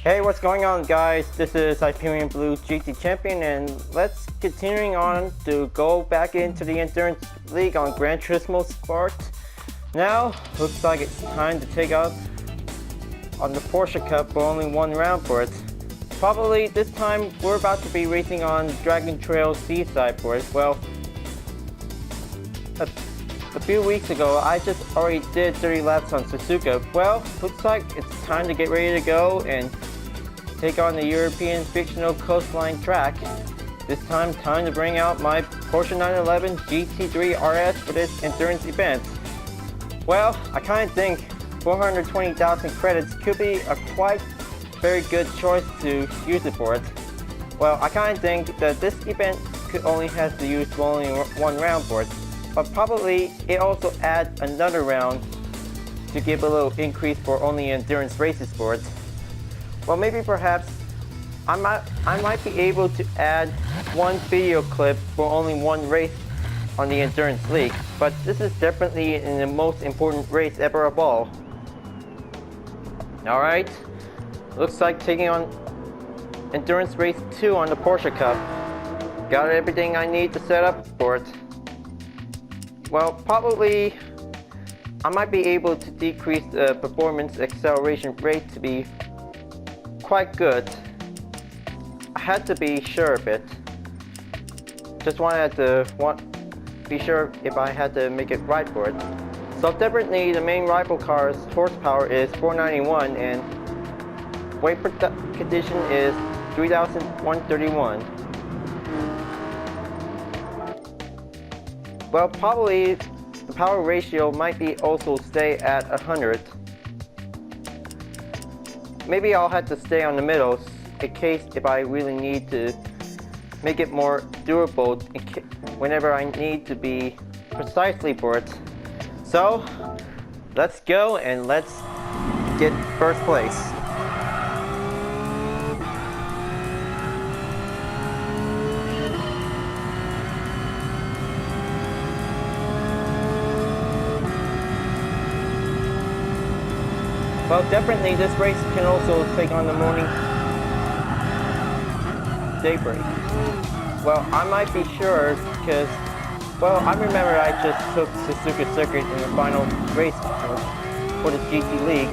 Hey, what's going on, guys? This is Hyperion-Blue-GT champion, and let's continuing on to go back into the Endurance League on Gran Turismo Sport. Now, looks like it's time to take up on the Porsche Cup for only one round for it. Probably this time we're about to be racing on Dragon Trail Seaside for it. Well, a few weeks ago, I just already did 30 laps on Suzuka. Well, looks like it's time to get ready to go and take on the European fictional coastline track. This time to bring out my Porsche 911 GT3 RS for this endurance event. Well, I kind of think 420,000 credits could be a quite very good choice to use it for it. Well, I kind of think that this event could only have to use only one round for it, but probably it also adds another round to give a little increase for only endurance races for it. Well, maybe perhaps I might be able to add one video clip for only one race on the Endurance League, but this is definitely in the most important race ever of all. Alright, looks like taking on Endurance Race 2 on the Porsche Cup. Got everything I need to set up for it. Well, probably I might be able to decrease the performance acceleration rate to be quite good. I had to be sure of it. Just wanted to be sure if I had to make it right for it. So definitely the main rival car's horsepower is 491 and weight per condition is 3,131. Well, probably the power ratio might be also stay at 100. Maybe I'll have to stay on the middle in case if I really need to make it more durable whenever I need to be precisely for it. So let's go and let's get first place. Well, definitely this race can also take on the morning daybreak. Well, I might be sure because, well, I remember I just took Suzuka Circuit in the final race for the GT League.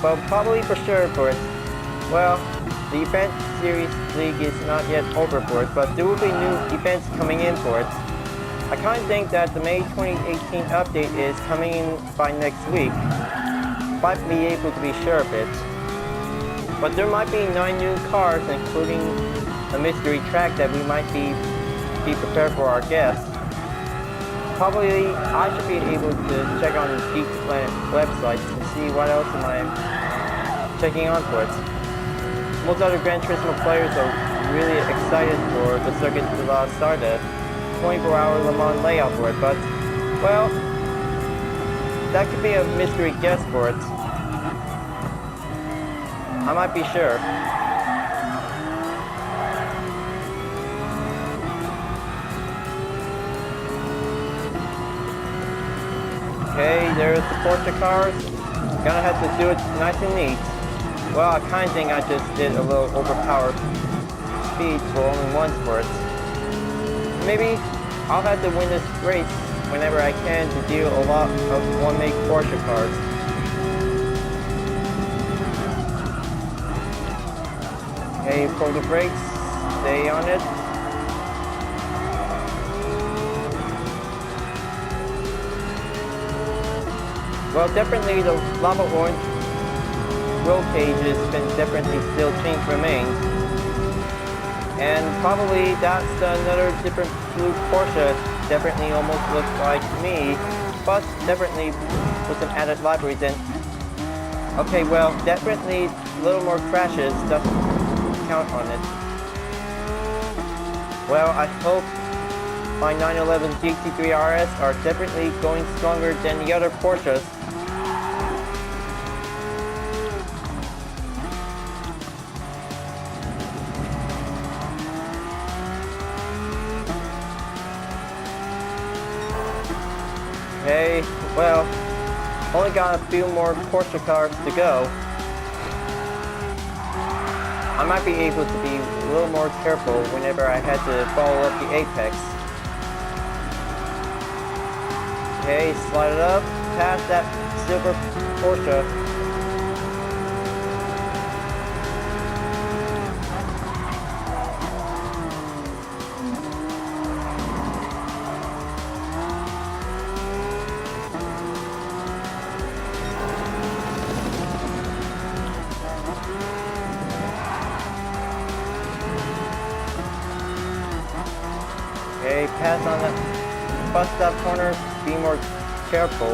Well, probably for sure for it. Well, the event series league is not yet over for it, but there will be new events coming in for it. I kind of think that the May 2018 update is coming in by next week. Might be able to be sure of it, but there might be 9 new cars, including a mystery track that we might be prepared for our guests. Probably I should be able to check on the GT Planet website to see what else am I checking on for it. Most other Gran Turismo players are really excited for the circuit to start a 24-hour Le Mans layout for it, but well, that could be a mystery guess for it. I might be sure. Okay, there's the Porsche cars. Gonna have to do it nice and neat. Well, I kind of think I just did a little overpowered speed for only one for it. Maybe I'll have to win this race whenever I can to deal a lot of one-make Porsche cars. Okay, for the brakes, stay on it. Well, definitely the lava orange roll cages can definitely still change remains. And probably that's another different blue Porsche. Definitely almost looks like me, but definitely with some added library then. Okay, well, definitely a little more crashes doesn't count on it. Well, I hope my 911 GT3 RS are definitely going stronger than the other Porsches. Okay, well, only got a few more Porsche cars to go. I might be able to be a little more careful whenever I had to follow up the apex. Okay, slide it up, past that silver Porsche. Okay, pass on the bus stop corner, be more careful.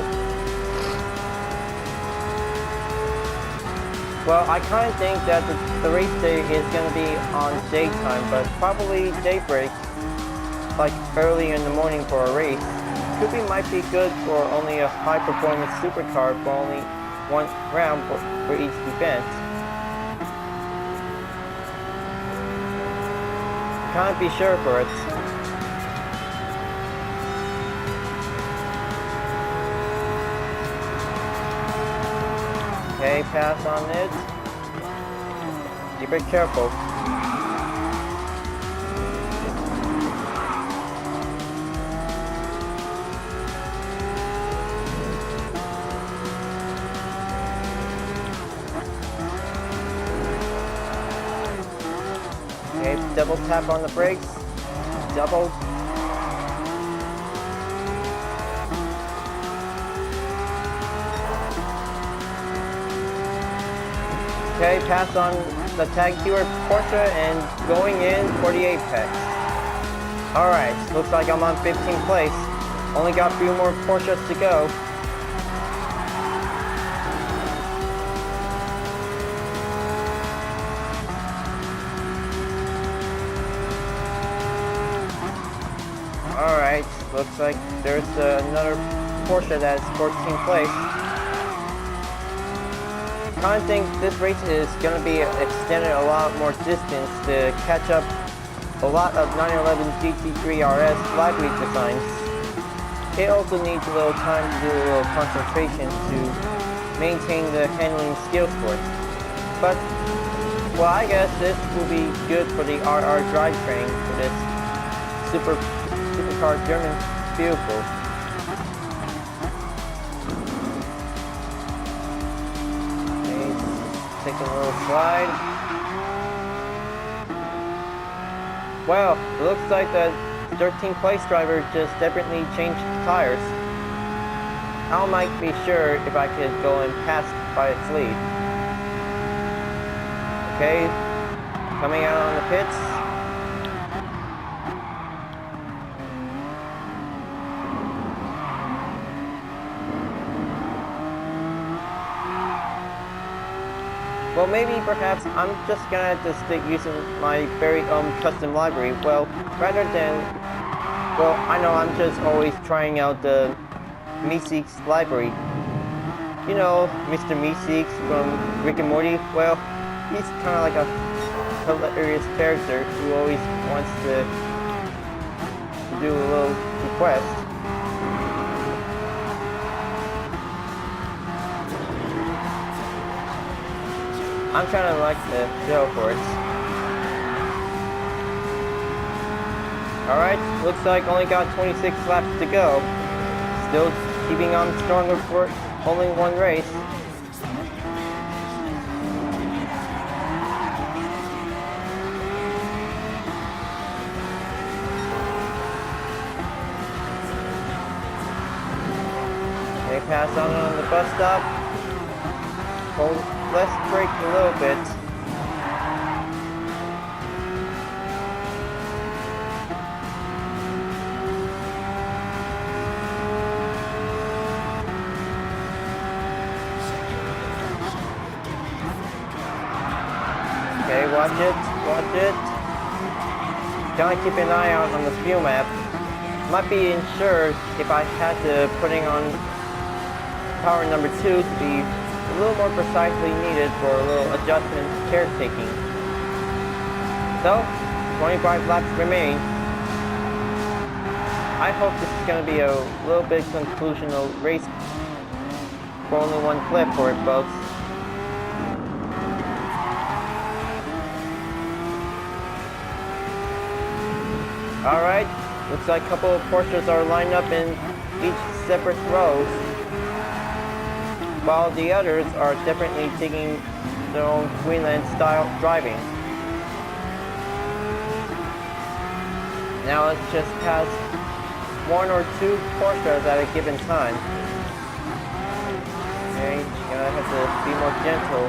Well, I kind of think that the race day is going to be on daytime, but probably daybreak, like early in the morning for a race, might be good for only a high-performance supercar for only one round for each event. Can't be sure for it. Okay, pass on it. Be very careful. Okay, double tap on the brakes. Double. Okay, pass on the tag keyword Porsche and going in for the apex. Alright, looks like I'm on 15th place. Only got a few more Porsches to go. Alright, looks like there's another Porsche that's 14th place. I think this race is going to be extended a lot more distance to catch up a lot of 911 GT3 RS livery designs. It also needs a little time to do a little concentration to maintain the handling skills for it. But, well, I guess this will be good for the RR drivetrain for this supercar German vehicle. Take a little slide. Wow, it looks like the 13th place driver just definitely changed tires. I might be sure if I could go and pass by its lead. Okay, coming out on the pits. Well, maybe perhaps I'm just gonna have to stick using my very own custom library. Well, rather than, well, I know I'm just always trying out the Meeseeks library. You know, Mr. Meeseeks from Rick and Morty. Well, he's kind of like a hilarious character who always wants to do a little request. I'm trying to like the show for it. Alright, looks like only got 26 laps to go. Still keeping on stronger for only one race. Okay, pass on the bus stop. Hold. Let's brake a little bit. Okay, watch it, watch it. Gotta keep an eye out on the fuel map. Might be insured if I had to putting on power number 2 to be a little more precisely needed for a little adjustment caretaking. So, 25 laps remain. I hope this is going to be a little bit conclusional race for only one clip for it, folks. Alright, looks like a couple of Porsches are lined up in each separate rows, while the others are definitely taking their own Greenland style driving. Now let's just pass one or two Porsches at a given time. Okay, you're gonna have to be more gentle.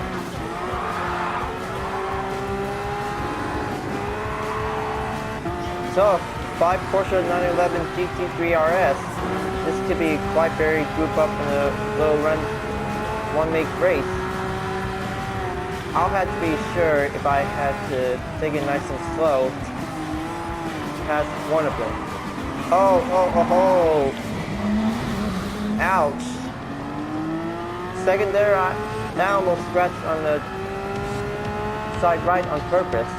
So, 5 Porsche 911 GT3 RS. This could be quite very group up in a little run, one make race. I'll have to be sure if I had to take it nice and slow past one of them. Oh. Ouch. Second there, I almost scratched on the side right on purpose.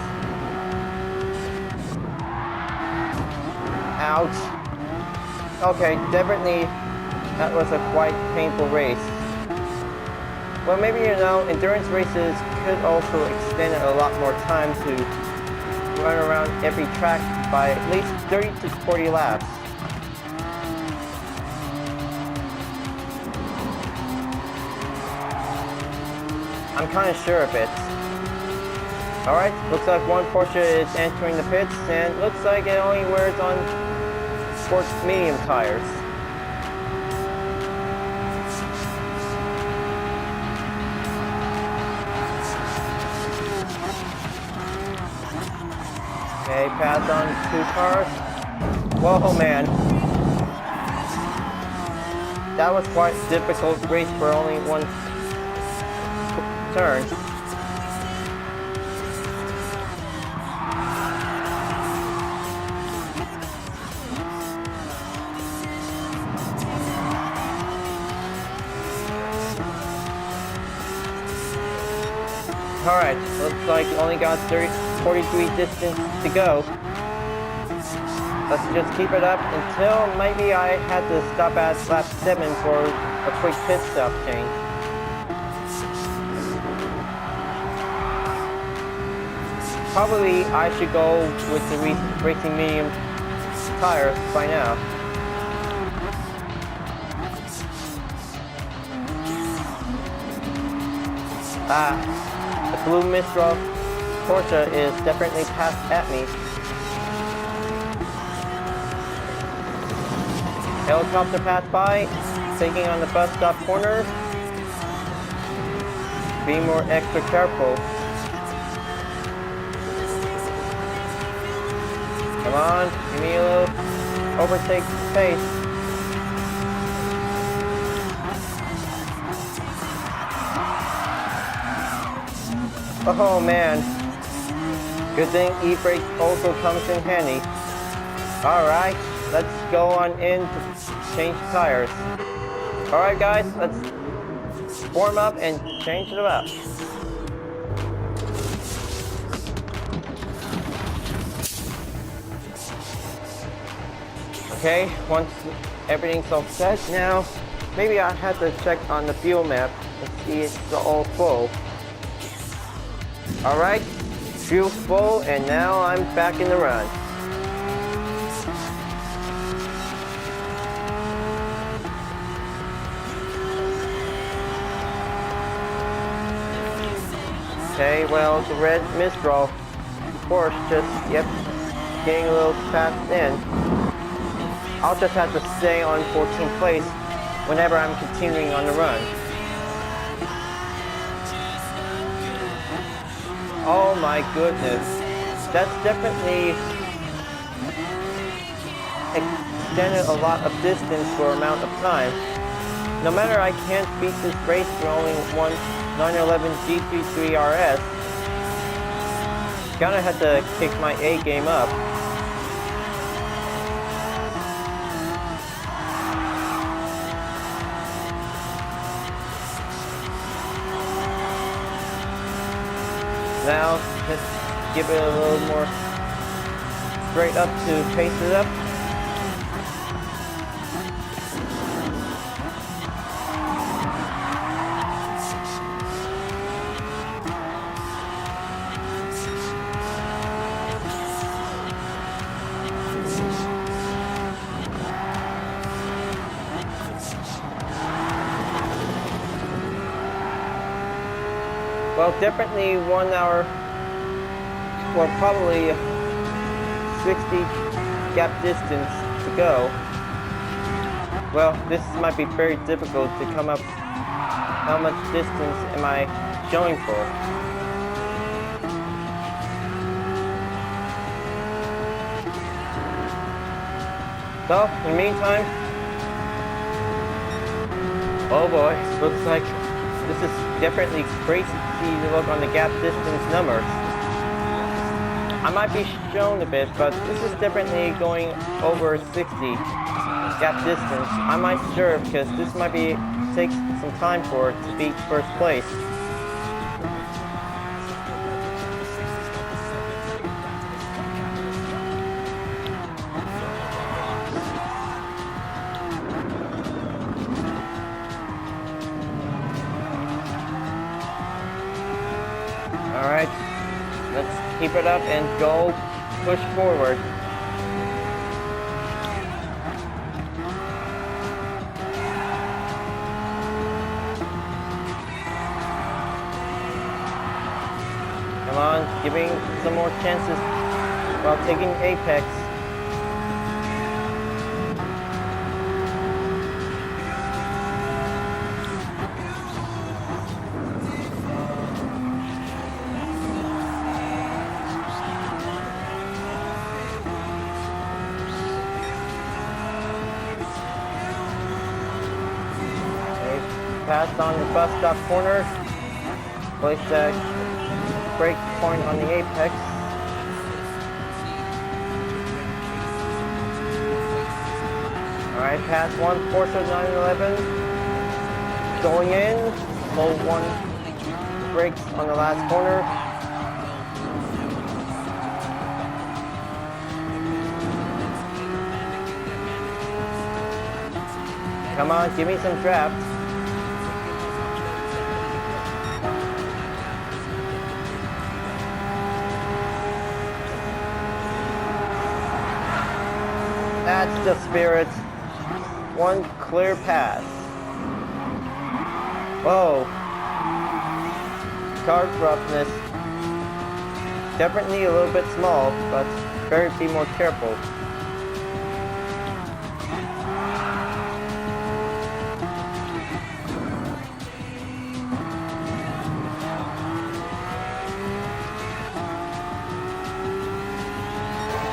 Ouch. Okay, definitely that was a quite painful race. Well, maybe you know, endurance races could also extend a lot more time to run around every track by at least 30 to 40 laps. I'm kind of sure of it. Alright, looks like one Porsche is entering the pits, and looks like it only wears on sports medium tires. Okay, pass on 2 cars. Whoa, man. That was quite a difficult race for only one turn. Alright, looks like you only got 43 distance to go. Let's just keep it up until maybe I had to stop at lap 7 for a quick pit stop change. Probably I should go with the racing medium tires by now. The blue Mistral Porsche is definitely passed at me. Helicopter passed by, taking on the bus stop corner. Be more extra careful. Come on, give me a little overtake pace. Oh man, good thing e-brake also comes in handy. Alright, let's go on in to change tires. Alright guys, let's form up and change it up. Okay, once everything's all set now, maybe I have to check on the fuel map and see it's all full. Alright, fuel's full, and now I'm back in the run. Okay, well, the red Mistral Porsche just, getting a little passed in. I'll just have to stay on 14th place whenever I'm continuing on the run. Oh my goodness, that's definitely extended a lot of distance for amount of time. No matter I can't beat this race for only one 911 GT3 RS, gonna have to kick my A game up. Now, just give it a little more straight up to pace it up. Well, definitely 1 hour, well, probably 60 gap distance to go. Well, this might be very difficult to come up. How much distance am I showing for? So, in the meantime, oh boy, looks like this is definitely crazy to look on the gap distance numbers. I might be shown a bit, but this is definitely going over 60 gap distance. I might sure because this might be take some time for it to beat first place. Alright, let's keep it up and go push forward. Come on, giving some more chances while taking apex. Passed on the bus stop corner, place that brake point on the apex. Alright, past one Porsche 911, going in, hold one brakes on the last corner. Come on, give me some draft. That's the spirit. One clear pass. Whoa. Car roughness. Definitely a little bit small, but better be more careful.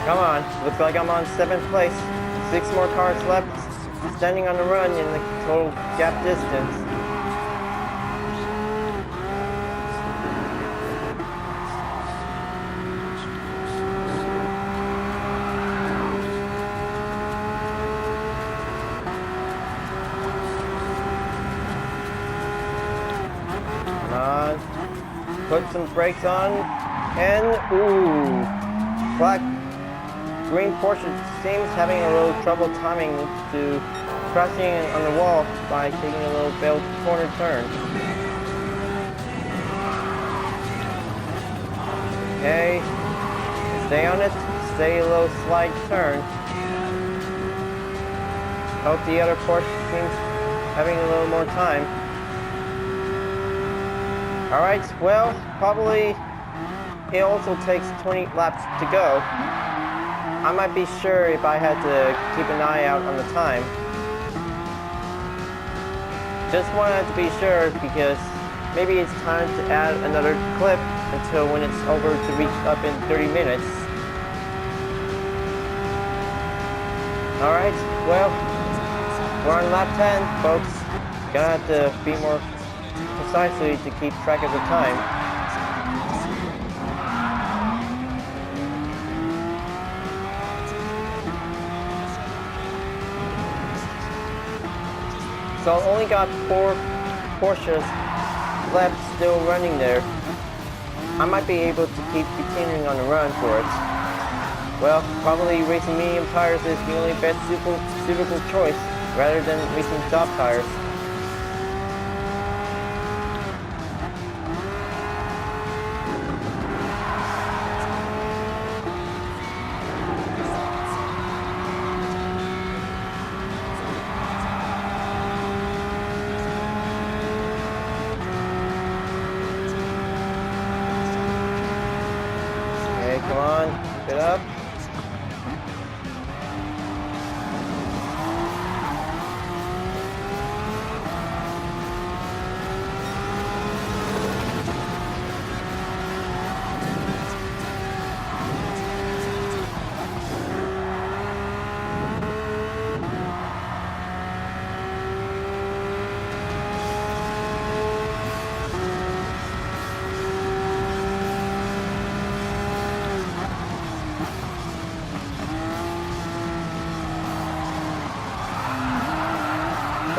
Come on, looks like I'm on 7th place. 6 more cars left, standing on the run in the total gap distance. Come on, put some brakes on, and ooh, black. Green Porsche seems having a little trouble timing to crashing on the wall by taking a little failed corner turn. Okay, stay on it, stay a little slight turn. Hope the other Porsche seems having a little more time. Alright, well, probably it also takes 20 laps to go. I might be sure if I had to keep an eye out on the time. Just wanted to be sure because maybe it's time to add another clip until when it's over to reach up in 30 minutes. Alright, well, we're on lap 10, folks. Gonna have to be more precisely to keep track of the time. So I only got 4 Porsches left still running there. I might be able to keep continuing on the run for it. Well, probably racing medium tires is the only best suitable choice rather than racing soft tires. it up.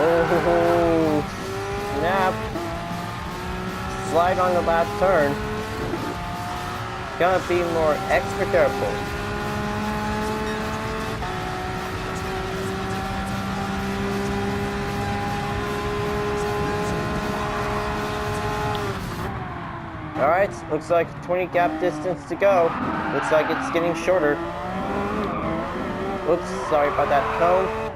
Oh, snap. Slide on the last turn. Gotta be more extra careful. Alright, looks like 20 gap distance to go. Looks like it's getting shorter. Oops, sorry about that cone.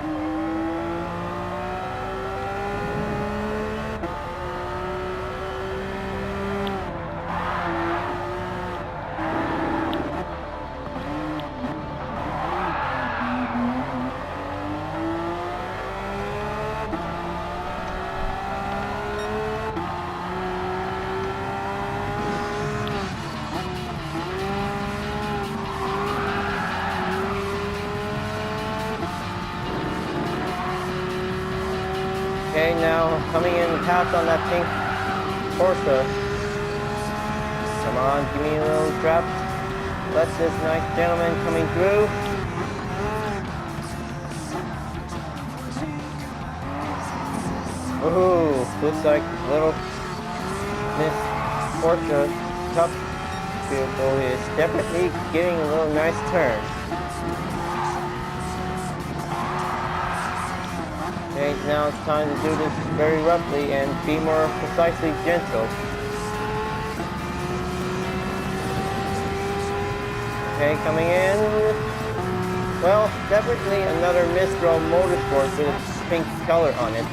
Okay, now coming in past on that pink Porsche. Come on, give me a little draft. Let this nice gentleman coming through. Ooh, looks like little Miss Porsche Cup vehicle is definitely getting a little nice turn. Okay, now it's time to do this very roughly and be more precisely gentle. Okay, coming in. Well, definitely another Mistral Motorsport with its pink color on it.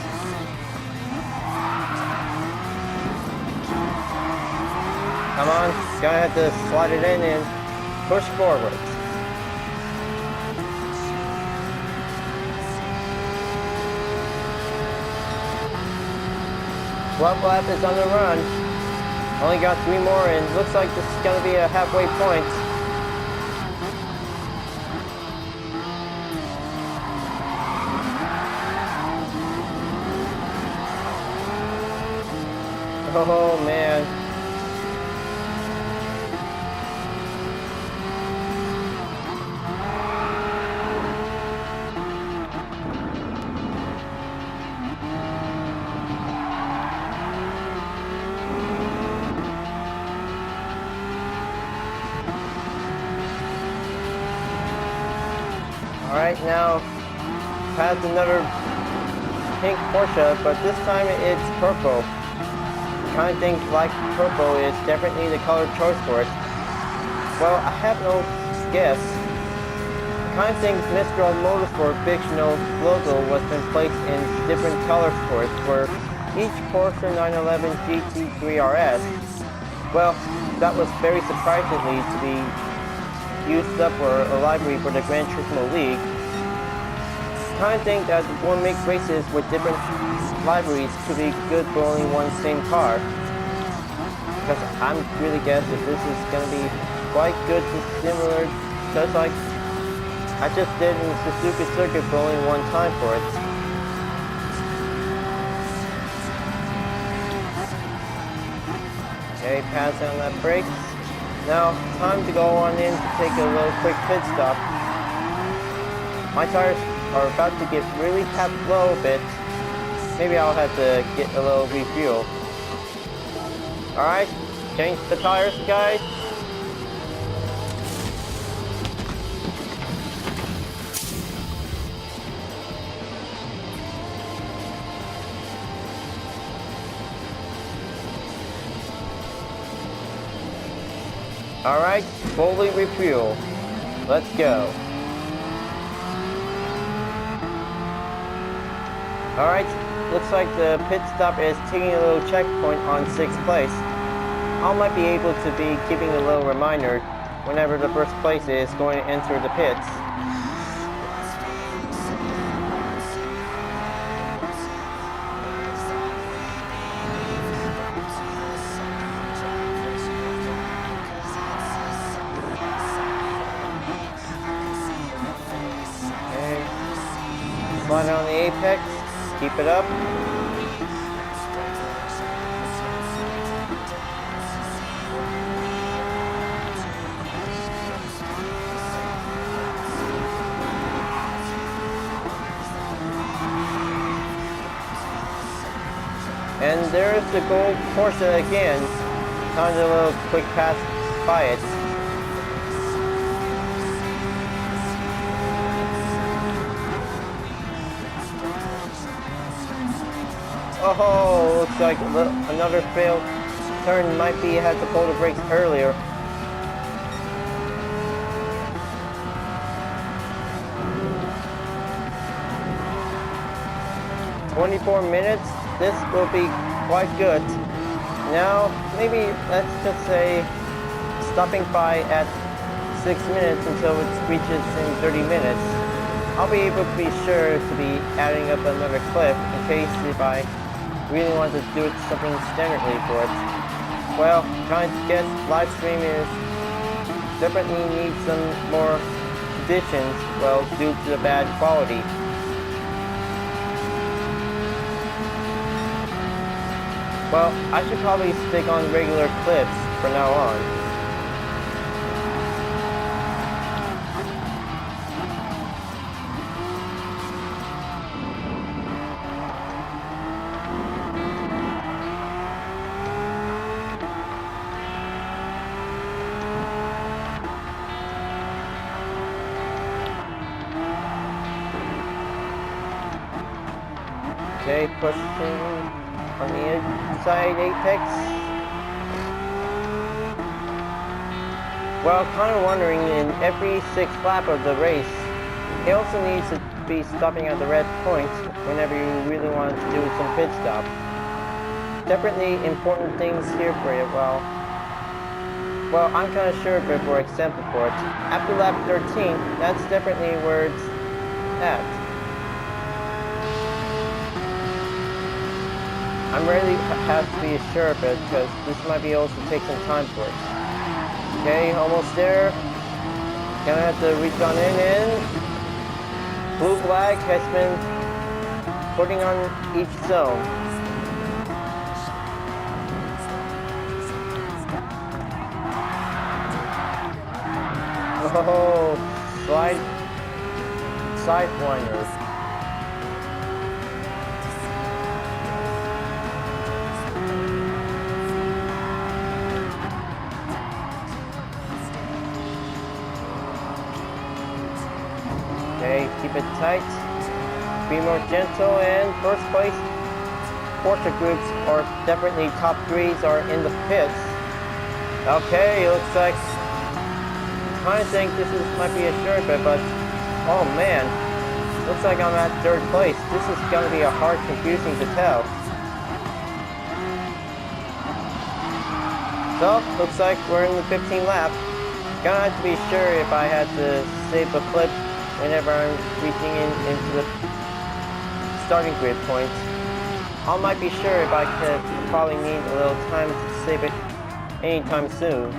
Come on, gotta have to slide it in and push forward. Lap is on the run. Only got 3 more and looks like this is gonna be a halfway point. Oh man. Alright, now past another pink Porsche, but this time it's purple. Kind of think like purple is definitely the color choice for it. Well, I have no guess. Kind of think Mistral Motorsport fictional logo was been placed in different colors for it for each Porsche 911 GT3 RS. Well, that was very surprisingly to be used up for a library for the Gran Turismo League. Kind of think that we'll make races with different libraries to be good for only one same car. Because I'm really guessing this is going to be quite good to similar, just like I just did in the Suzuka circuit for only one time for it. Okay, pass on that brake. Now, time to go on in to take a little quick pit stop. My tires are about to get really tapped low a bit. Maybe I'll have to get a little refuel. Alright, change the tires, guys. Alright, fully refuel. Let's go. Alright, looks like the pit stop is taking a little checkpoint on 6th place. I might be able to be giving a little reminder whenever the first place is going to enter the pits. Okay. Slide on the apex, keep it up. And there's the gold Porsche again. Time to a little quick pass by it. Oh, looks like another failed turn. Might be had to pull the brakes earlier. "24 minutes. This will be quite good. Now, maybe let's just say stopping by at 6 minutes until it reaches in 30 minutes. I'll be able to be sure to be adding up another clip in case if I really want to do it something standardly for it. Well, trying to get live stream is definitely needs some more additions, well, due to the bad quality. Well, I should probably stick on regular clips from now on. Okay, pushing on the inside apex. Well, kind of wondering, in every 6th lap of the race, it also needs to be stopping at the red point whenever you really want to do some pit stop. Definitely important things here for you. Well, I'm kind of sure for example for it. After lap 13, that's definitely where it's at. I'm really have to be sure of it because this might be also take some time for it. Okay, almost there. Gonna have to reach on in and blue flag has been putting on each zone. Oh, sidewinder. Okay, keep it tight, be more gentle, and first place Porsche groups are definitely top 3s are in the pits. Okay, looks like I kind of think this might be a sure bet, but oh man, looks like I'm at 3rd place. This is going to be a hard confusing to tell. So, looks like we're in the 15th lap. Gonna have to be sure if I had to save a clip whenever I'm reaching into the starting grid point. I might be sure if I could probably need a little time to save it anytime soon.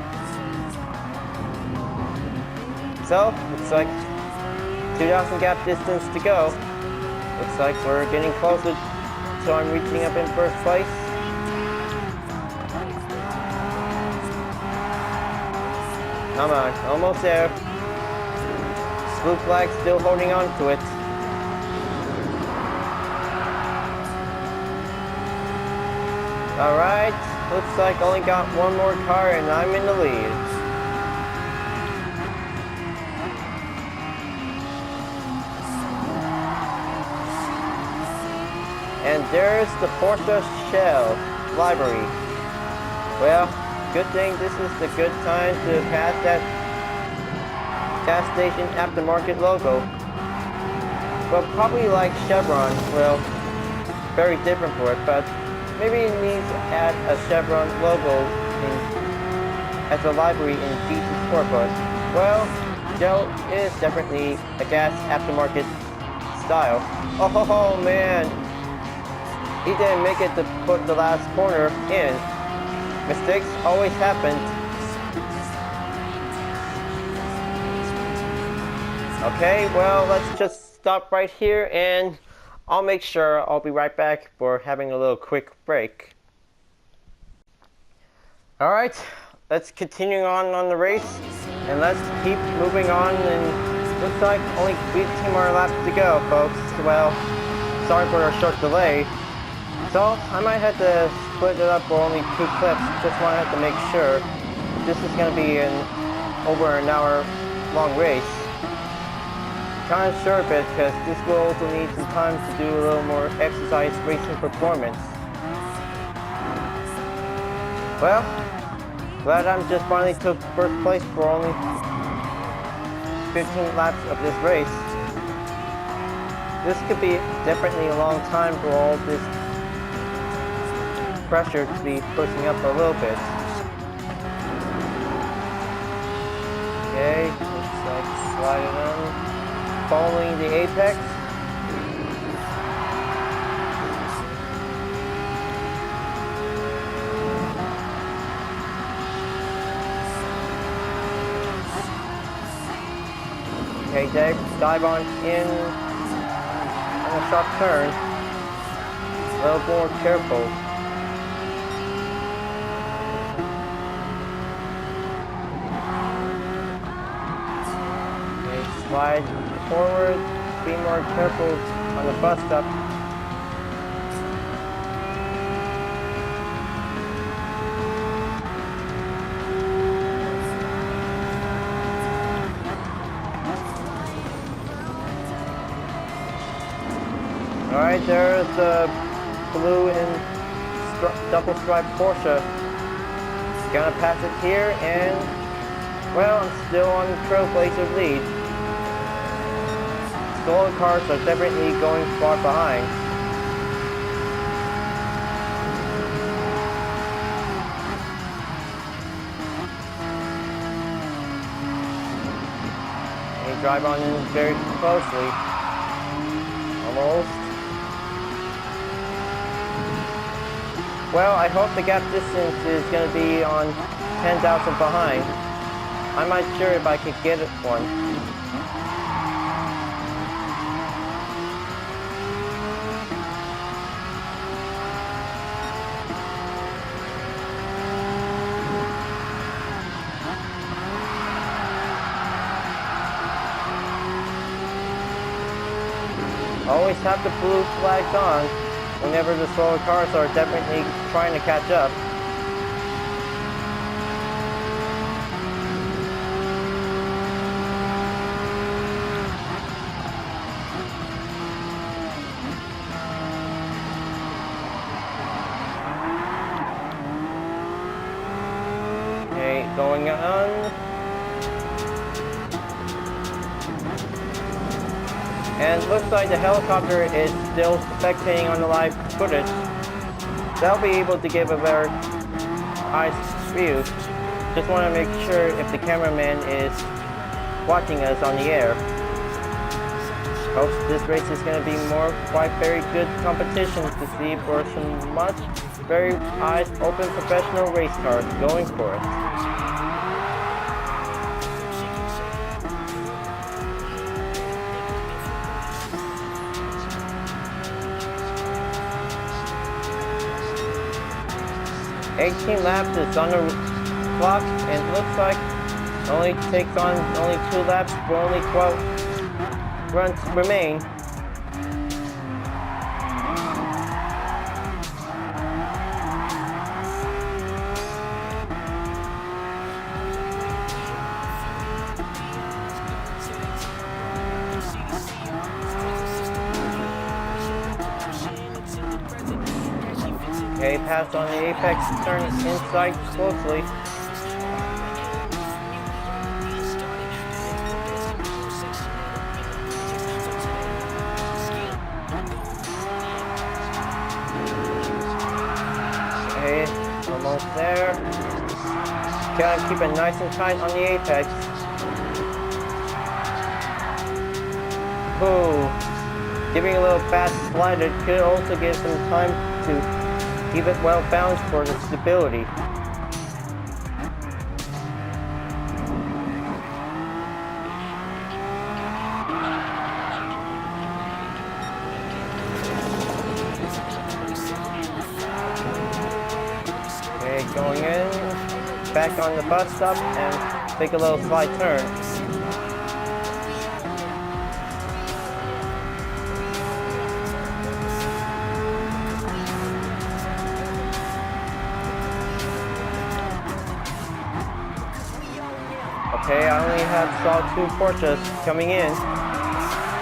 So, looks like 2,000 gap distance to go. Looks like we're getting closer, so I'm reaching up in 1st place. Come on, almost there. Blue flag still holding on to it. Alright, looks like only got one more car and I'm in the lead. And there's the Porsche Shell library. Well, good thing this is the good time to pass that gas station aftermarket logo. Well, probably like Chevron, well, very different for it, but maybe it needs to add a Chevron logo in as a library in GT Scorebook? Well, Joe is definitely a gas aftermarket style. Oh man, he didn't make it to put the last corner in. Mistakes always happen. Okay, well, let's just stop right here and I'll make sure I'll be right back for having a little quick break. Alright, let's continue on the race and let's keep moving on, and looks like only 18 more laps to go, folks. Well, sorry for our short delay. So, I might have to split it up for only 2 clips, just want to have to make sure. This is going to be over an hour long race. Kind of short bit because this will also need some time to do a little more exercise racing performance. Well, glad I'm just finally took first place for only 15 laps of this race. This could be definitely a long time for all this pressure to be pushing up a little bit. Okay, looks like sliding on. Following the apex. Okay, dive on in on a sharp turn. A little more careful. Okay, slide forward, be more careful on the bus stop. Alright, there's the blue and double striped Porsche. Gonna pass it here, and well, I'm still on the Trailblazer lead. Stolen cars are definitely going far behind. And you drive on in very closely. Almost. Well, I hope the gap distance is going to be on 10,000 behind. I'm not sure if I could get one. Always have the blue flags on whenever the slower cars are definitely trying to catch up. Okay, going on. And it looks like the helicopter is still spectating on the live footage. They'll be able to give a better eye view. Just want to make sure if the cameraman is watching us on the air. Hope this race is going to be quite very good competition to see for some very eyes open professional race cars going for it. 18 laps is on the clock, and it looks like it only takes on only 2 laps for only 12 runs remain. Okay, pass on the apex, turn inside closely. Okay, almost there. Gotta keep it nice and tight on the apex. Oh, giving a little fast slider could also give some time to keep it well balanced for the stability. Okay, going in, back on the bus stop and take a little slight turn. Okay, I only saw 2 Porsches coming in.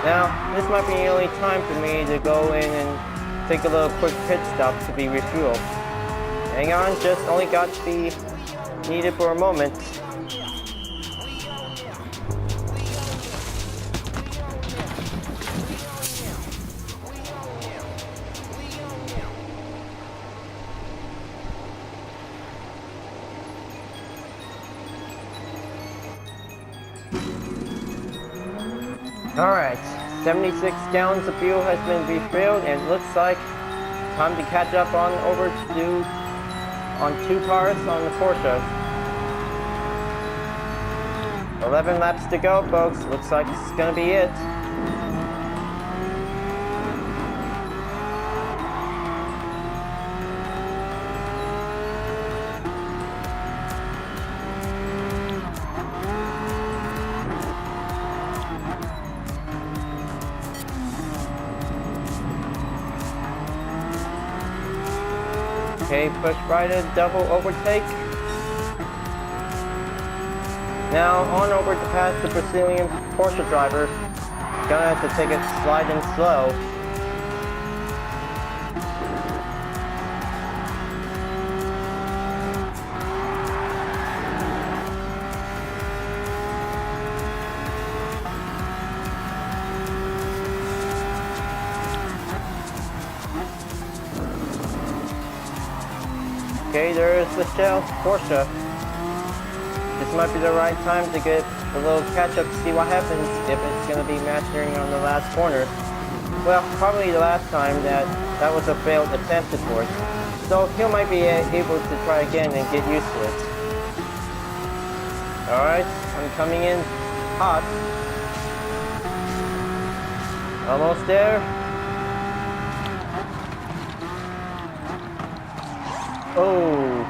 Now, this might be the only time for me to go in and take a little quick pit stop to be refueled. Hang on, just only got to be needed for a moment. Alright, 76 gallons of fuel has been refilled and it looks like time to catch up on 2 cars on the Porsche. 11 laps to go, folks. Looks like this is gonna be it. Okay, push right in, double overtake. Now on over to pass the Brazilian Porsche driver. Gonna have to take it sliding slow. Okay, there is the shell Porsche. This might be the right time to get a little catch-up to see what happens if it's going to be mastering on the last corner. Well, probably the last time that was a failed attempt at it. So he might be able to try again and get used to it. Alright, I'm coming in hot. Almost there. Oh,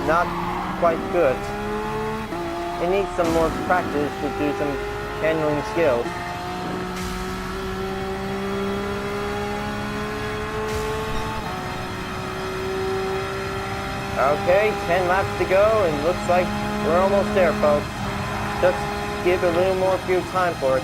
not quite good. It needs some more practice to do some handling skills. Okay, 10 laps to go and looks like we're almost there, folks. Just give a little more fuel time for it.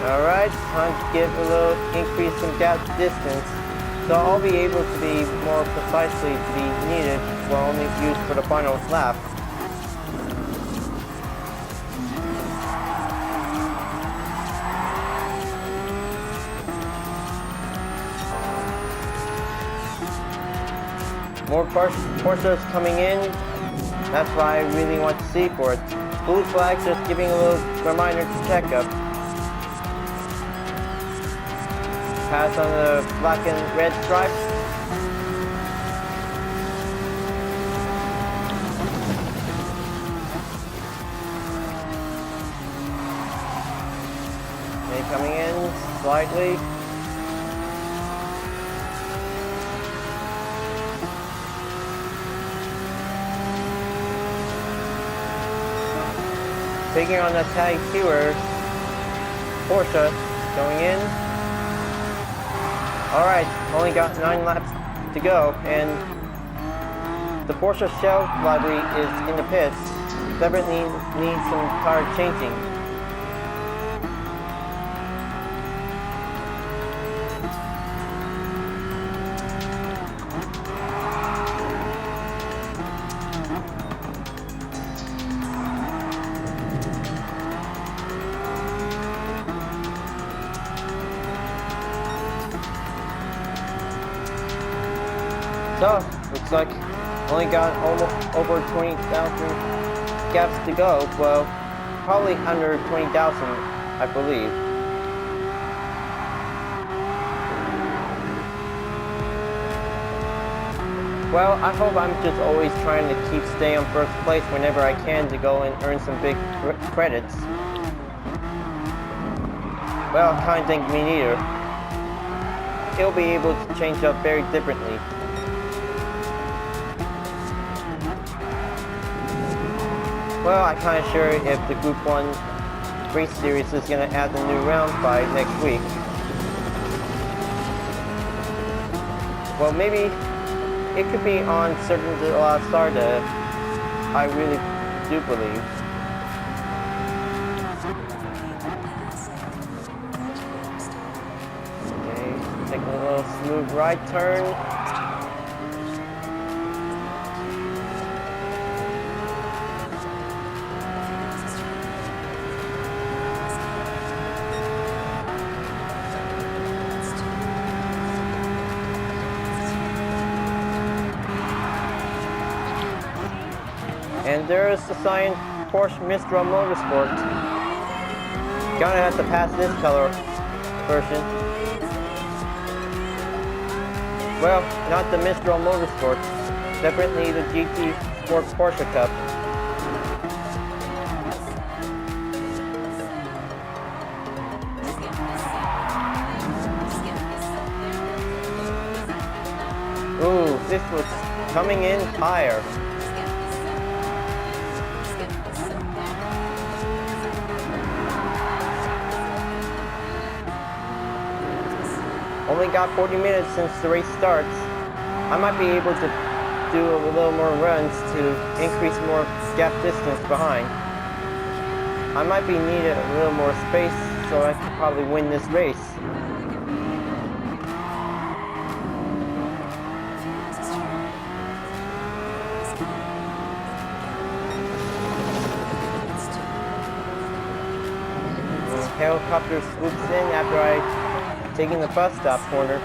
Alright, time to give a little increase in gap distance, so I'll be able to be more precisely to be needed for only use for the final lap. More Porsches coming in, that's what I really want to see for it. Blue flag just giving a little reminder to check up. Pass on the black and red stripes. They coming in slightly. Taking on the tag keyword. Porsche going in. Alright, only got 9 laps to go, and the Porsche shell library is in the pits. Definitely needs some tire changing. So, looks like only got almost over 20,000 gaps to go. Well, probably under 20,000, I believe. Well, I hope I'm just always trying to stay on first place whenever I can to go and earn some big credits. Well, kind of think me neither. He'll be able to change up very differently. Well, I'm kind of sure if the Group 1 race series is going to add the new round by next week. Well, maybe it could be on certain Sarda, I really do believe. Okay, taking a little smooth right turn. And there's the sign, Porsche Mistral Motorsport. Gonna have to pass this color version. Well, not the Mistral Motorsport. Definitely the GT Sport Porsche Cup. Ooh, this was coming in higher. Only got 40 minutes since the race starts. I might be able to do a little more runs to increase more gap distance behind. I might be needed a little more space, so I could probably win this race. The helicopter swoops in after taking the bus stop corner.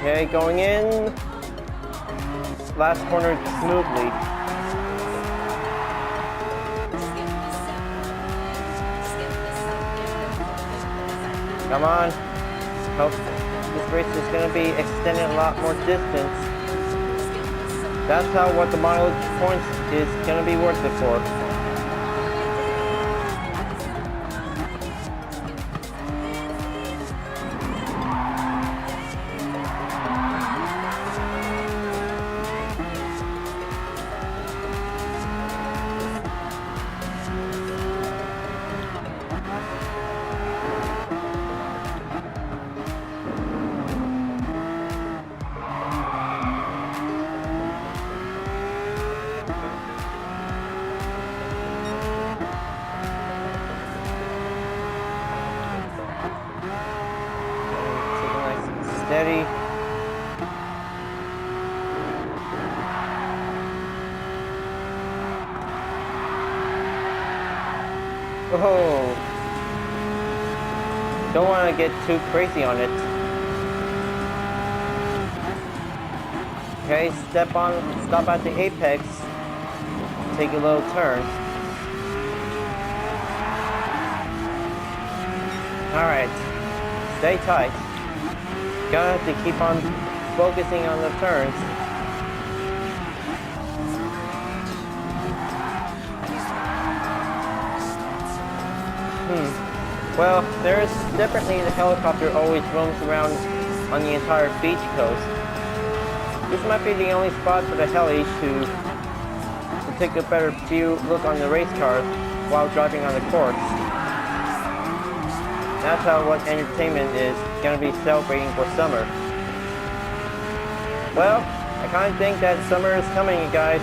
Okay, going in. Last corner smoothly. Come on. Hope this race is going to be extending a lot more distance. That's how what the mileage points is going to be worth it for. Steady. Oh, don't want to get too crazy on it. Okay, stop at the apex, take a little turn. Alright, stay tight. Gonna have to keep on focusing on the turns. Well, there's definitely the helicopter always roams around on the entire beach coast. This might be the only spot for the heli to take a better view look on the race cars while driving on the course. That's how what entertainment is going to be celebrating for summer. Well, I kind of think that summer is coming, you guys.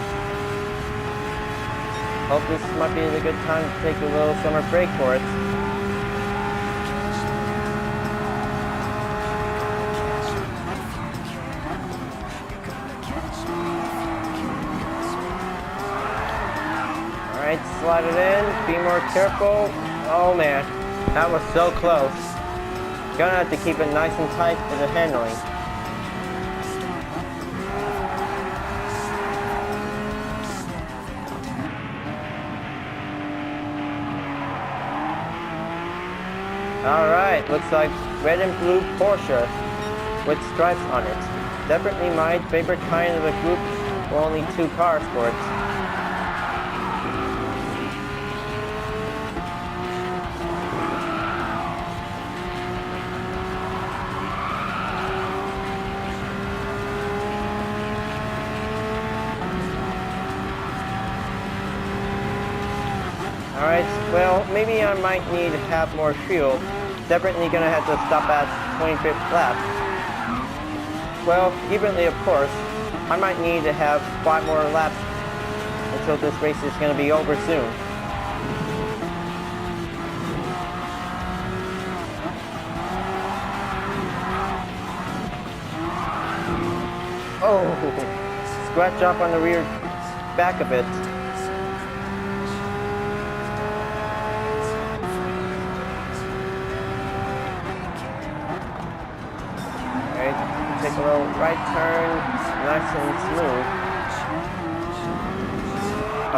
Hope this might be a good time to take a little summer break for it. Alright, slide it in, be more careful. Oh man, that was so close. Gonna have to keep it nice and tight for the handling. Alright, looks like red and blue Porsche with stripes on it. Definitely my favorite kind of a group with only 2 cars for it. Alright, well, maybe I might need to have more fuel. Definitely gonna have to stop at 25th lap. Well, evenly of course, I might need to have 5 more laps until this race is gonna be over soon. Oh, scratch off on the rear back of it. Take a little right turn, nice and smooth.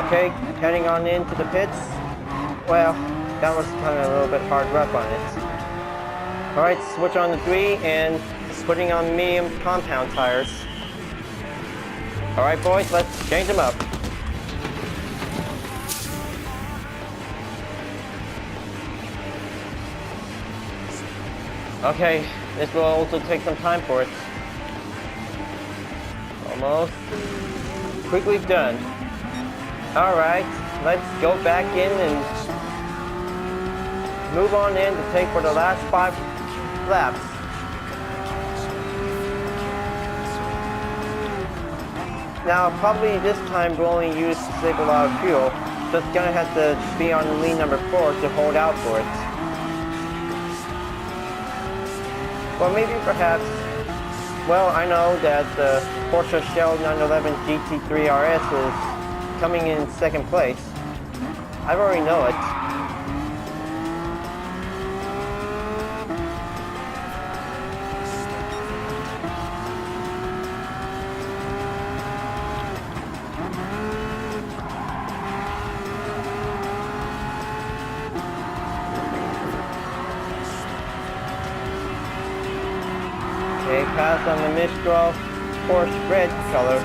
Okay, heading on into the pits. Well, that was kind of a little bit hard rough on it. Alright, switch on the 3 and putting on medium compound tires. Alright boys, let's change them up. Okay, this will also take some time for it. Almost. Quickly done. Alright, let's go back in and move on in to take for the last 5 laps. Now, probably this time we'll only use to save a lot of fuel, so it's gonna have to be on the lean number 4 to hold out for it. Well, maybe perhaps, well, I know that the Porsche Shell 911 GT3 RS is coming in 2nd place. I already know it. Okay, pass on the Mistral Porsche red color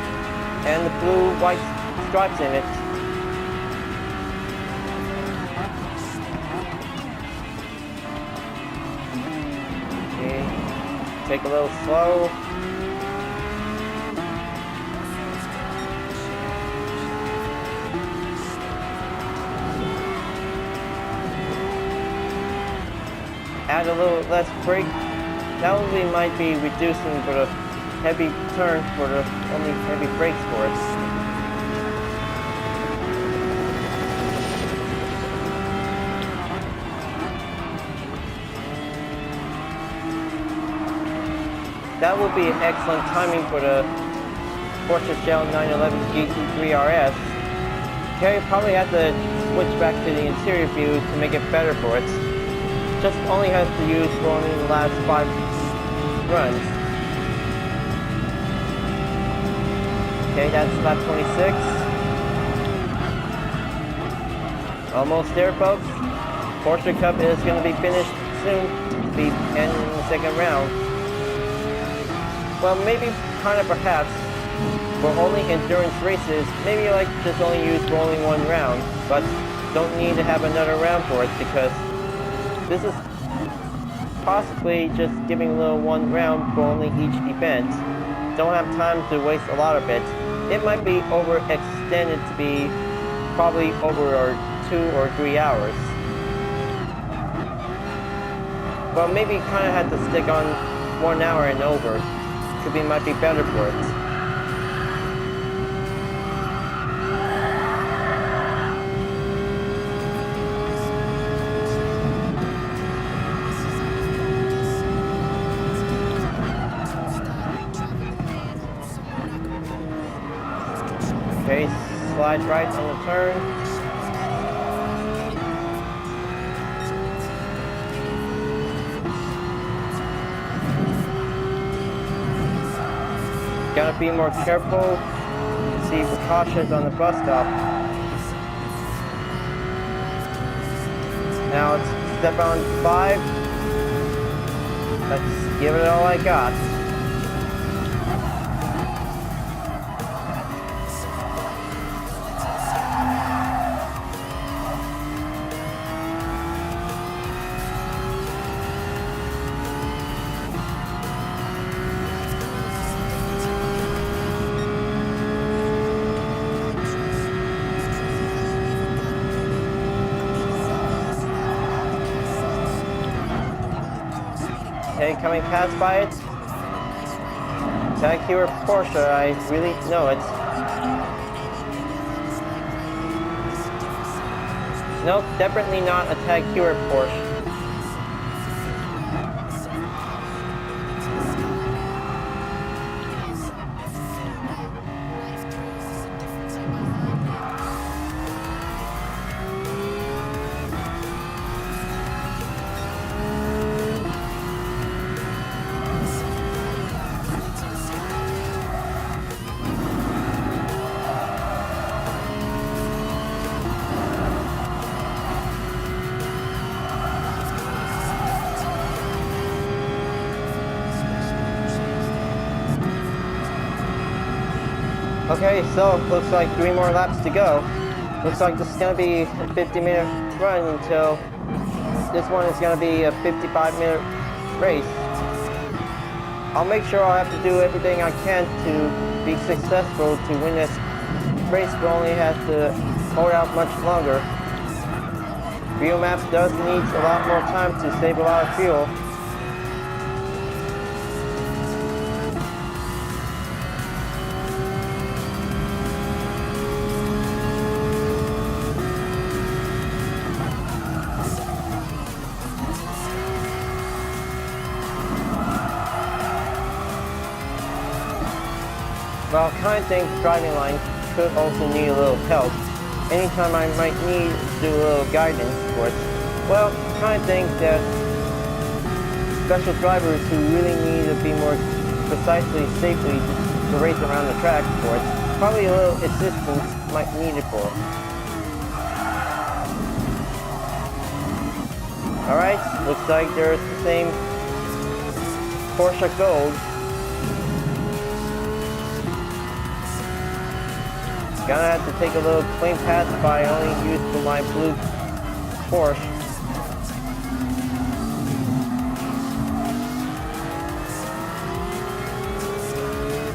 and the blue-white stripes in it. Okay, take a little slow. Add a little less brake. That only might be reducing for the heavy turn for the only heavy brakes for it. That will be excellent timing for the Porsche Shell 911 GT3 RS. Okay, you probably have to switch back to the interior view to make it better for it. Just only has to use for only the last 5 runs. Okay, that's lap 26. Almost there, folks. Porsche Cup is going to be finished soon to be ending the 2nd round. Well, maybe, kind of perhaps, for only endurance races, maybe like just only use for only 1 round, but don't need to have another round for it because This is possibly just giving a little one round for only each event. Don't have time to waste a lot of it. It might be overextended to be probably over 2 or 3 hours. Well, maybe kind of had to stick on 1 hour and over. Might be better for it. Okay, slide right on the turn. Gotta be more careful, see precautions on the bus stop. Now it's step on 5. Let's give it all I got. Okay, coming past by it. Tag here Porsche, I really know it. Nope, definitely not a tag here Porsche. Okay, so looks like 3 more laps to go. Looks like this is going to be a 50-minute run until this one is going to be a 55-minute race. I'll make sure I have to do everything I can to be successful to win this race, but only have to hold out much longer. Fuel maps does need a lot more time to save a lot of fuel. Well, I kind of think the driving line could also need a little help. Anytime I might need to do a little guidance for it. Well, I kind of think that special drivers who really need to be more precisely, safely to race around the track for it, probably a little assistance might be needed for it. Alright, looks like there's the same Porsche Gold. Gonna have to take a little clean pass by only used for my blue Porsche.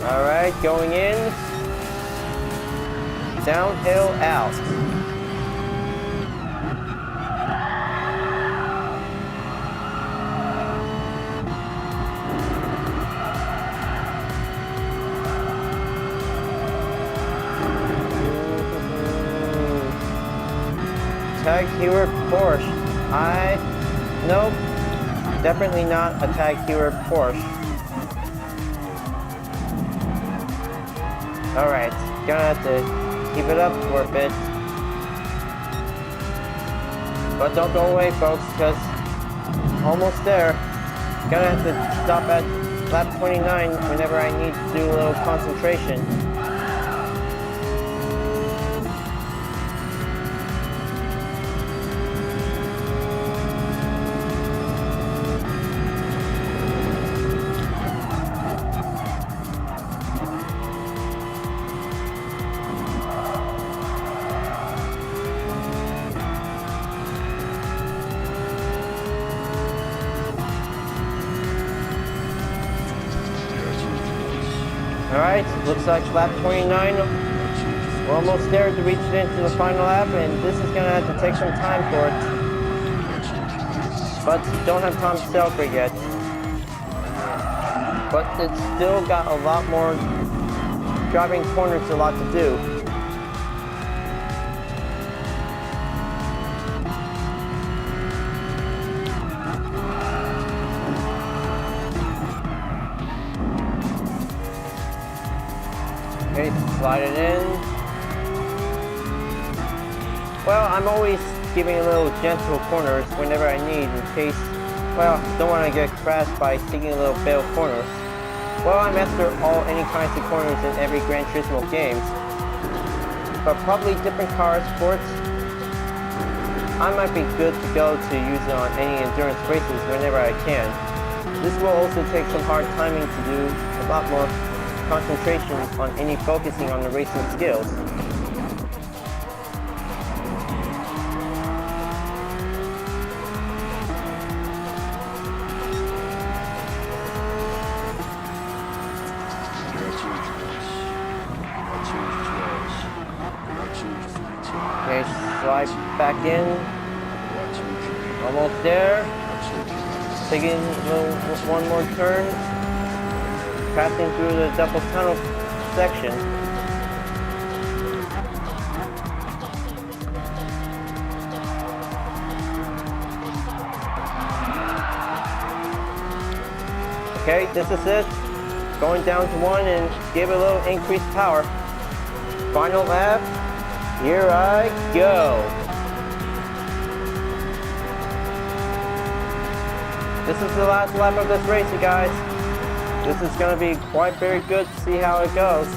Alright, going in. Downhill out. Tag heuer Porsche. Nope, definitely not a tag heuer Porsche. Alright, gonna have to keep it up for a bit. But don't go away, folks, because almost there. Gonna have to stop at lap 29 whenever I need to do a little concentration. Alright, looks like lap 29. We're almost there to reach into the final lap, and this is gonna have to take some time for it. But don't have time to celebrate yet. But it's still got a lot more driving corners, a lot to do. Okay, slide it in. Well, I'm always giving a little gentle corners whenever I need in case, well, don't want to get crashed by taking a little bail corners. Well, I master any kinds of corners in every Gran Turismo games, but probably different car sports. I might be good to go to use it on any endurance races whenever I can. This will also take some hard timing to do a lot more concentration on any focusing on the racing skills. Okay, slide back in. Almost there. Taking one more turn. Passing through the double tunnel section. Okay, this is it. Going down to 1 and give it a little increased power. Final lap. Here I go. This is the last lap of this race, you guys. This is going to be quite very good to see how it goes.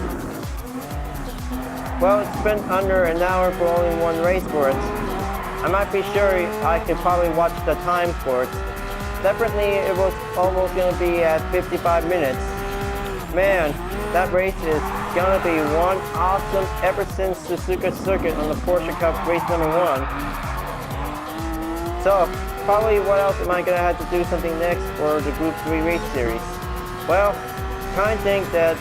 Well, it's been under an hour for only one race for it. I might be sure I could probably watch the time for it. Separately, it was almost going to be at 55 minutes. Man, that race is going to be one awesome ever since Suzuka Circuit on the Porsche Cup race number 1. So, probably what else am I going to have to do something next for the Group 3 race series? Well, kind of think that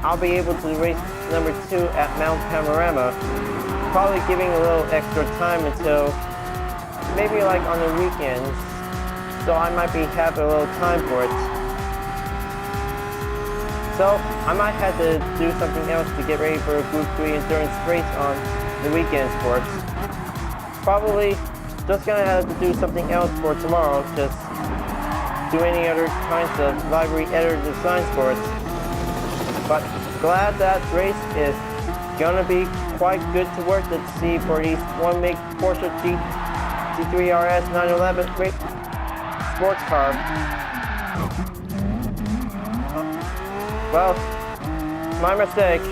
I'll be able to race number 2 at Mount Panorama. Probably giving a little extra time until maybe like on the weekends. So I might be having a little time for it. So I might have to do something else to get ready for a Group 3 endurance race on the weekends for it. Probably just gonna have to do something else for tomorrow. Just do any other kinds of library editor designs for it. But glad that race is gonna be quite good to work to see for these one make Porsche GT3 RS 911 great sports car. Well, my mistake.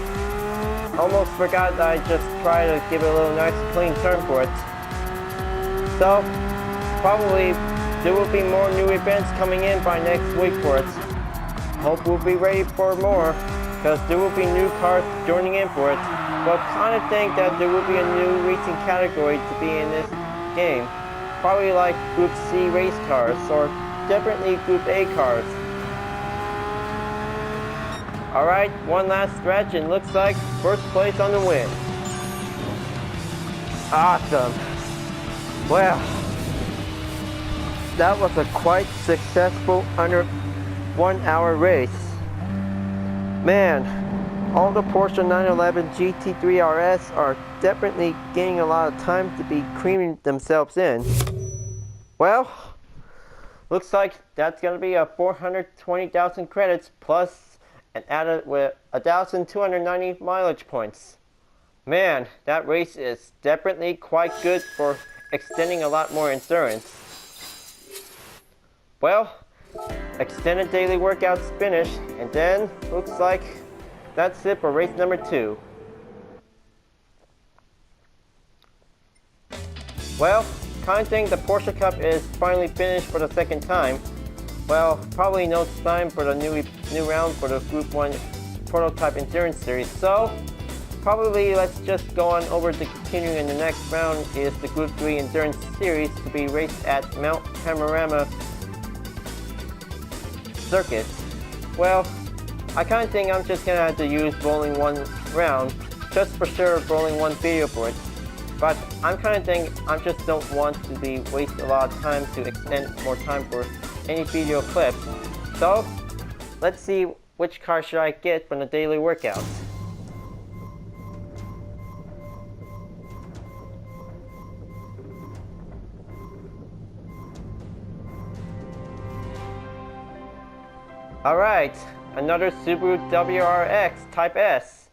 Almost forgot that I just tried to give it a little nice clean turn for it. So, probably there will be more new events coming in by next week for it. Hope we'll be ready for more, because there will be new cars joining in for it. But kind of think that there will be a new racing category to be in this game. Probably like Group C race cars, or definitely Group A cars. Alright, one last stretch, and looks like first place on the win. Awesome. Well, that was a quite successful under 1 hour race. Man, all the Porsche 911 GT3 RS are definitely getting a lot of time to be creaming themselves in. Well, looks like that's going to be a 420,000 credits plus and added with 1,290 mileage points. Man, that race is definitely quite good for extending a lot more endurance. Well, extended daily workouts finished, and then looks like that's it for race number 2. Well, kind of think the Porsche Cup is finally finished for the second time. Well, probably no time for the new round for the Group 1 Prototype Endurance Series. So, probably let's just go on over to continuing in the next round is the Group 3 Endurance Series to be raced at Mount Panorama Circuit. Well, I kind of think I'm just gonna have to use rolling one round, just for sure rolling one video for it. But I'm kind of thinking I just don't want to be waste a lot of time to extend more time for any video clips. So let's see which car should I get from the daily workouts. Alright, another Subaru WRX Type S.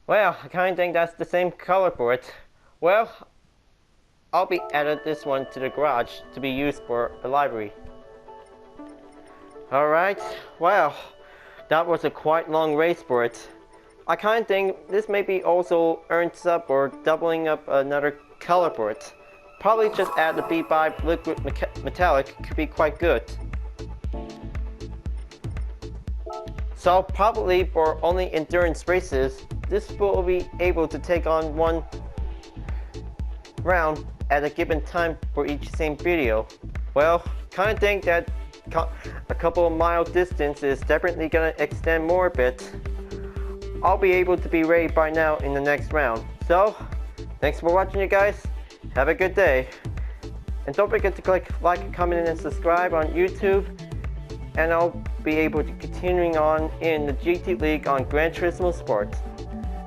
Well, I kind of think that's the same color for it. Well, I'll be adding this one to the garage to be used for a library. Alright, well, that was a quite long race for it. I kind of think this maybe also earns up or doubling up another color for it. Probably just add the B5 liquid metallic could be quite good. So probably for only endurance races, this will be able to take on one round at a given time for each same video. Well, kind of think that a couple of mile distance is definitely gonna extend more a bit. I'll be able to be ready by now in the next round. So, thanks for watching you guys. Have a good day. And don't forget to click like, comment, and subscribe on YouTube. And I'll be able to continuing on in the GT League on Gran Turismo Sport.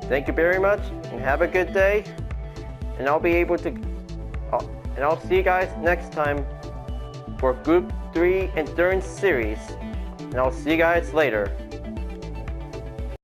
Thank you very much and have a good day. And I'll be able to, and I'll see you guys next time for Group 3 Endurance Series. And I'll see you guys later.